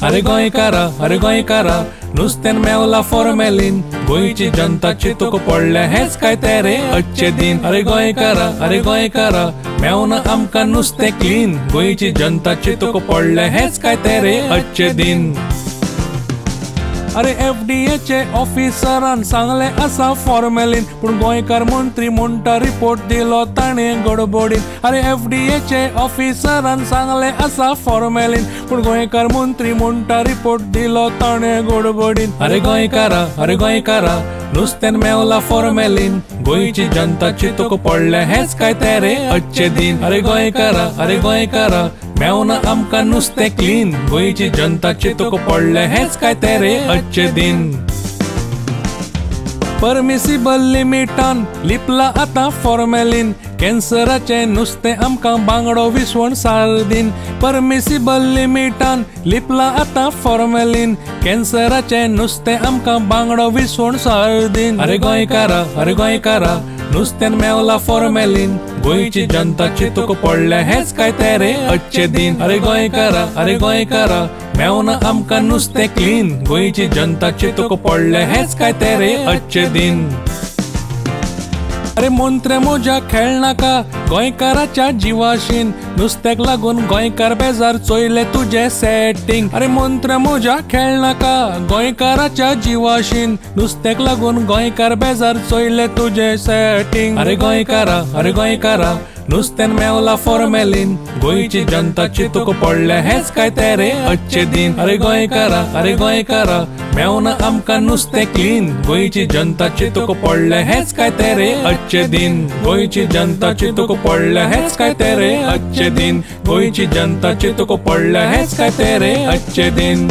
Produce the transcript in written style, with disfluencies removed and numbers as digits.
अरे गोंयकारा नुस्त्यान मेवला फॉर्मेलिन गोंयची जनता चिंतूक पडले हेच काय ते रे अच्छे दिन। अरे गोंयकारा मेवना आमकां नुस्तें क्लीन गोंयची जनता चिंतूक पडले हेच काय ते रे अच्छे दिन। अरे FDA चे ऑफिसरान सांगले आसा फॉर्मेलिन पूण गोंयकार मंत्री म्हणटा रिपोर्ट दिलो ताणें गडबडीन। अरे FDA चे ऑफिसरान सांगले आसा फॉर्मेलिन पूण गोंयकार मंत्री म्हणटा रिपोर्ट दिलो ताणें गडबडीन। अरे गोंयकारा नुस्त्यान मेवला फॉर्मेलिन गोंयची जनता चिंतूक पडले हेच काय ते रे अच्छे दिन। अरे गोंयकारा मेवना आमकां नुस्तें क्लीन गोंयची जनता चिंतूक पडले हेच काय ते रे अच्छे दिन। परमिसिबल लिमिटान लिपला आतां फॉर्मेलिन कॅन्सराचे नुस्तें आमकां बांगडो विसवण सार्दीन। परमिसिबल लिमिटान लिपला आतां फॉर्मेलिन कॅन्सराचे नुस्तें आमकां बांगडो विसवण सार्दीन। अरे गोंयकारा नुस्त्यान मेवला फॉर्मेलिन गोंयची जनता चिंतूक पडले हेच काय ते रे अच्छे दिन। अरे गोंयकारा मेवना आमकां नुस्तें क्लीन गोंयची जनता चिंतूक पडले हेच काय ते रे अच्छे दिन। अरे मंत्रे मोजा खेळनाका गोंयकाराच्या जिवाशीन नुस्त्याक लागून गोंयकार बेजार चोयले तुझे सेटिंग। अरे मंत्रे मोजा खेळनाका गोंयकाराच्या जिवाशीन नुस्त्याक लागून गोंयकार बेजार चोयले तुझे सेटिंग। अरे गोंयकारा नुस्त्यान मेवला फॉर्मेलिन गोंयची जनता चिंतूक पडले हेच काय ते रे अच्छे दिन। अरे गोंयकारा मेवना आमकां नुस्तें क्लीन गोंयची जनता चिंतूक पडले हेच काय ते रे अच्छे दिन। गोंयची जनता चिंतूक पडले हेच काय ते रे अच्छे दिन। गोंयची जनता चिंतूक पडले हेच काय ते रे अच्छे दिन।